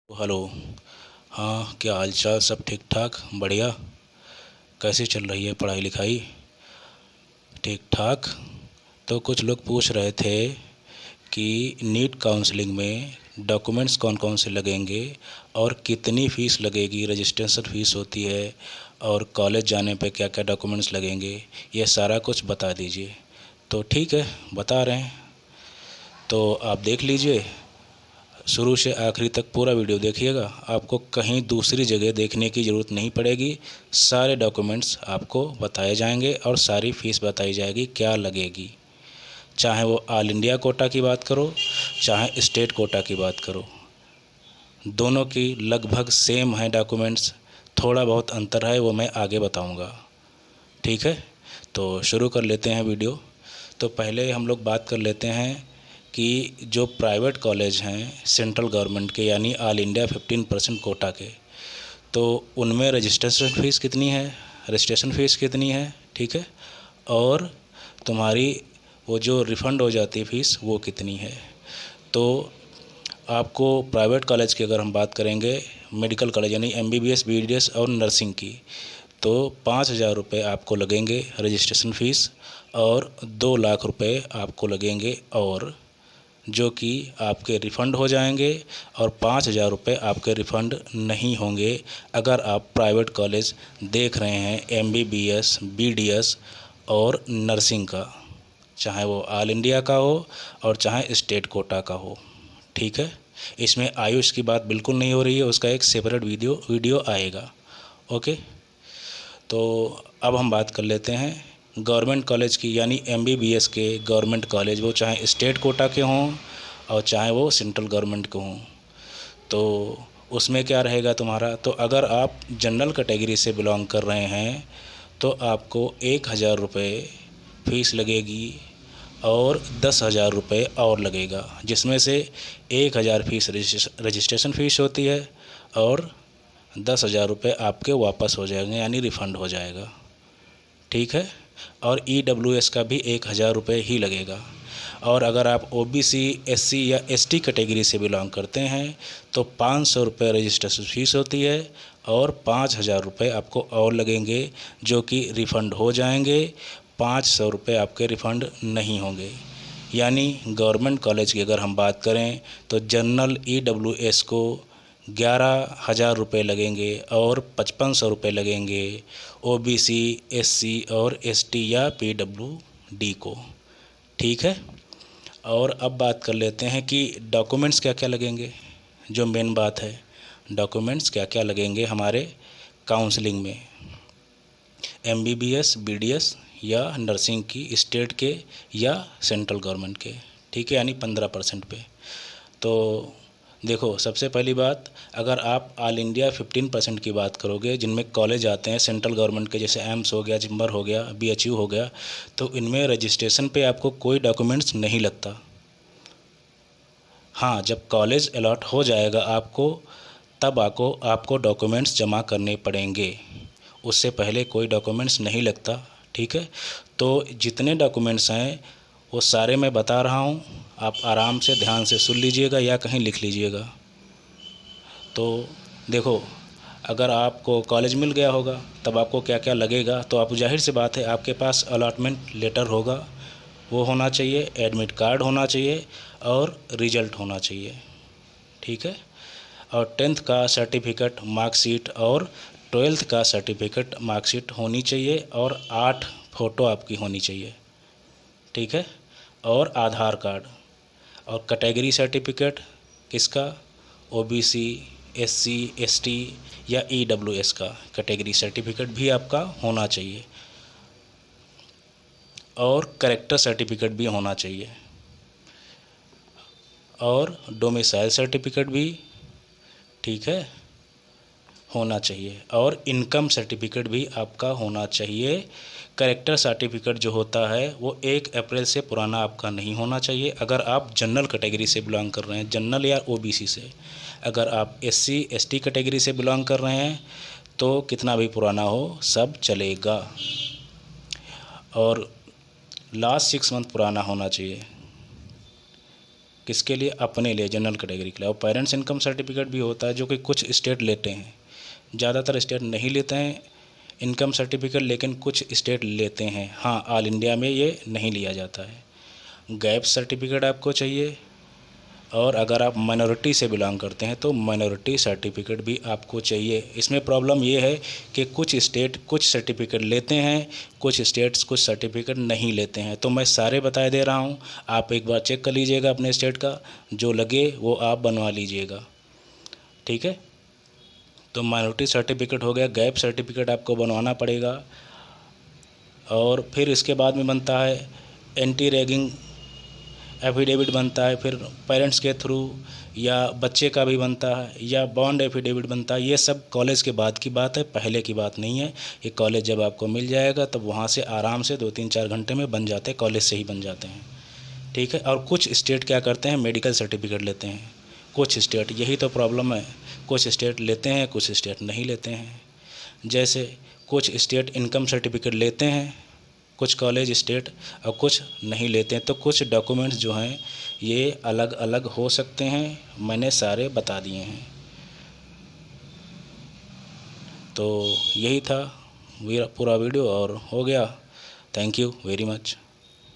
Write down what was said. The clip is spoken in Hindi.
हेलो। हाँ, क्या हाल चाल? सब ठीक ठाक? बढ़िया। कैसी चल रही है पढ़ाई लिखाई? ठीक ठाक। तो कुछ लोग पूछ रहे थे कि नीट काउंसलिंग में डॉक्यूमेंट्स कौन कौन से लगेंगे और कितनी फ़ीस लगेगी, रजिस्ट्रेशन फ़ीस होती है, और कॉलेज जाने पे क्या क्या डॉक्यूमेंट्स लगेंगे, ये सारा कुछ बता दीजिए। तो ठीक है, बता रहे हैं। तो आप देख लीजिए, शुरू से आखिरी तक पूरा वीडियो देखिएगा। आपको कहीं दूसरी जगह देखने की ज़रूरत नहीं पड़ेगी। सारे डॉक्यूमेंट्स आपको बताए जाएंगे और सारी फ़ीस बताई जाएगी क्या लगेगी। चाहे वो ऑल इंडिया कोटा की बात करो, चाहे स्टेट कोटा की बात करो, दोनों की लगभग सेम है डॉक्यूमेंट्स। थोड़ा बहुत अंतर है, वो मैं आगे बताऊंगा। ठीक है, तो शुरू कर लेते हैं वीडियो। तो पहले हम लोग बात कर लेते हैं कि जो प्राइवेट कॉलेज हैं सेंट्रल गवर्नमेंट के, यानी ऑल इंडिया 15% कोटा के, तो उनमें रजिस्ट्रेशन फ़ीस कितनी है, रजिस्ट्रेशन फ़ीस कितनी है, ठीक है, और तुम्हारी वो जो रिफ़ंड हो जाती है फ़ीस वो कितनी है। तो आपको प्राइवेट कॉलेज की अगर हम बात करेंगे, मेडिकल कॉलेज यानी MBBS BDS और नर्सिंग की, तो 5,000 रुपये आपको लगेंगे रजिस्ट्रेशन फ़ीस, और 2 लाख रुपये आपको लगेंगे, और जो कि आपके रिफ़ंड हो जाएंगे, और 5,000 रुपये आपके रिफ़ंड नहीं होंगे अगर आप प्राइवेट कॉलेज देख रहे हैं MBBS BDS और नर्सिंग का, चाहे वो ऑल इंडिया का हो और चाहे स्टेट कोटा का हो। ठीक है, इसमें आयुष की बात बिल्कुल नहीं हो रही है, उसका एक सेपरेट वीडियो आएगा। ओके, तो अब हम बात कर लेते हैं गवर्नमेंट कॉलेज की, यानी MBBS के गवर्नमेंट कॉलेज, वो चाहे स्टेट कोटा के हों और चाहे वो सेंट्रल गवर्नमेंट के हों। तो उसमें क्या रहेगा तुम्हारा, तो अगर आप जनरल कैटेगरी से बिलोंग कर रहे हैं तो आपको 1,000 रुपये फ़ीस लगेगी, और 10,000 रुपये और लगेगा, जिसमें से 1,000 फ़ीस रजिस्ट्रेशन फ़ीस होती है, और 10,000 रुपये आपके वापस हो जाएंगे, यानी रिफ़ंड हो जाएगा। ठीक है, और EWS का भी 1,000 रुपये ही लगेगा। और अगर आप OBC SC या ST कैटेगरी से बिलोंग करते हैं तो 500 रुपये रजिस्ट्रेशन फ़ीस होती है, और 5,000 रुपये आपको और लगेंगे, जो कि रिफ़ंड हो जाएंगे। 500 रुपये आपके रिफ़ंड नहीं होंगे। यानी गवर्नमेंट कॉलेज की अगर हम बात करें तो जनरल EWS को 11,000 रुपये लगेंगे, और 5,500 रुपये लगेंगे OBC SC और ST या PWD को। ठीक है, और अब बात कर लेते हैं कि डॉक्यूमेंट्स क्या क्या लगेंगे। जो मेन बात है, डॉक्यूमेंट्स क्या क्या लगेंगे हमारे काउंसलिंग में, MBBS BDS या नर्सिंग की, स्टेट के या सेंट्रल गवर्नमेंट के। ठीक है, यानी 15% पे। तो देखो, सबसे पहली बात, अगर आप ऑल इंडिया 15% की बात करोगे, जिनमें कॉलेज आते हैं सेंट्रल गवर्नमेंट के, जैसे एम्स हो गया, जिम्बर हो गया, BHU हो गया, तो इनमें रजिस्ट्रेशन पे आपको कोई डॉक्यूमेंट्स नहीं लगता। हाँ, जब कॉलेज अलॉट हो जाएगा आपको, तब आपको डॉक्यूमेंट्स जमा करने पड़ेंगे, उससे पहले कोई डॉक्यूमेंट्स नहीं लगता। ठीक है, तो जितने डॉक्यूमेंट्स हैं वो सारे मैं बता रहा हूँ, आप आराम से ध्यान से सुन लीजिएगा या कहीं लिख लीजिएगा। तो देखो, अगर आपको कॉलेज मिल गया होगा तब आपको क्या क्या लगेगा, तो आप, जाहिर सी बात है, आपके पास अलॉटमेंट लेटर होगा, वो होना चाहिए, एडमिट कार्ड होना चाहिए, और रिजल्ट होना चाहिए। ठीक है, और 10th का सर्टिफिकेट मार्कशीट और 12th का सर्टिफिकेट मार्कशीट होनी चाहिए, और 8 फ़ोटो आपकी होनी चाहिए। ठीक है, और आधार कार्ड, और कैटेगरी सर्टिफिकेट किसका, OBC SC ST या EWS का कैटेगरी सर्टिफिकेट भी आपका होना चाहिए, और कैरेक्टर सर्टिफिकेट भी होना चाहिए, और डोमिसाइल सर्टिफिकेट भी, ठीक है, होना चाहिए, और इनकम सर्टिफिकेट भी आपका होना चाहिए। कैरेक्टर सर्टिफिकेट जो होता है वो 1 अप्रैल से पुराना आपका नहीं होना चाहिए, अगर आप जनरल कैटेगरी से बिलोंग कर रहे हैं, जनरल या OBC से। अगर आप SC ST कैटेगरी से बिलोंग कर रहे हैं तो कितना भी पुराना हो सब चलेगा, और लास्ट 6 मंथ पुराना होना चाहिए। किसके लिए? अपने लिए, जनरल कैटेगरी के लिए। और पेरेंट्स इनकम सर्टिफिकेट भी होता है जो कि कुछ स्टेट लेते हैं, ज़्यादातर स्टेट नहीं लेते हैं इनकम सर्टिफिकेट, लेकिन कुछ स्टेट लेते हैं। हाँ, ऑल इंडिया में ये नहीं लिया जाता है। गैप सर्टिफिकेट आपको चाहिए, और अगर आप माइनॉरिटी से बिलोंग करते हैं तो माइनॉरिटी सर्टिफिकेट भी आपको चाहिए। इसमें प्रॉब्लम ये है कि कुछ स्टेट कुछ सर्टिफिकेट लेते हैं, कुछ स्टेट्स कुछ सर्टिफिकेट नहीं लेते हैं। तो मैं सारे बता दे रहा हूँ, आप एक बार चेक कर लीजिएगा अपने स्टेट का, जो लगे वो आप बनवा लीजिएगा, ठीक है। तो माइनॉरिटी सर्टिफिकेट हो गया, गैप सर्टिफिकेट आपको बनवाना पड़ेगा। और फिर इसके बाद में बनता है एंटी रैगिंग एफिडेविट बनता है, फिर पेरेंट्स के थ्रू या बच्चे का भी बनता है, या बॉन्ड एफिडेविट बनता है। ये सब कॉलेज के बाद की बात है, पहले की बात नहीं है। ये कॉलेज जब आपको मिल जाएगा तब वहाँ से आराम से 2-3-4 घंटे में बन जाते हैं, कॉलेज से ही बन जाते हैं, ठीक है। और कुछ स्टेट क्या करते हैं, मेडिकल सर्टिफिकेट लेते हैं, कुछ स्टेट, यही तो प्रॉब्लम है, कुछ स्टेट लेते हैं, कुछ स्टेट नहीं लेते हैं। जैसे कुछ स्टेट इनकम सर्टिफिकेट लेते हैं, कुछ कॉलेज स्टेट, और कुछ नहीं लेते हैं। तो कुछ डॉक्यूमेंट्स जो हैं ये अलग अलग हो सकते हैं, मैंने सारे बता दिए हैं। तो यही था मेरा पूरा वीडियो, और हो गया। Thank you very much.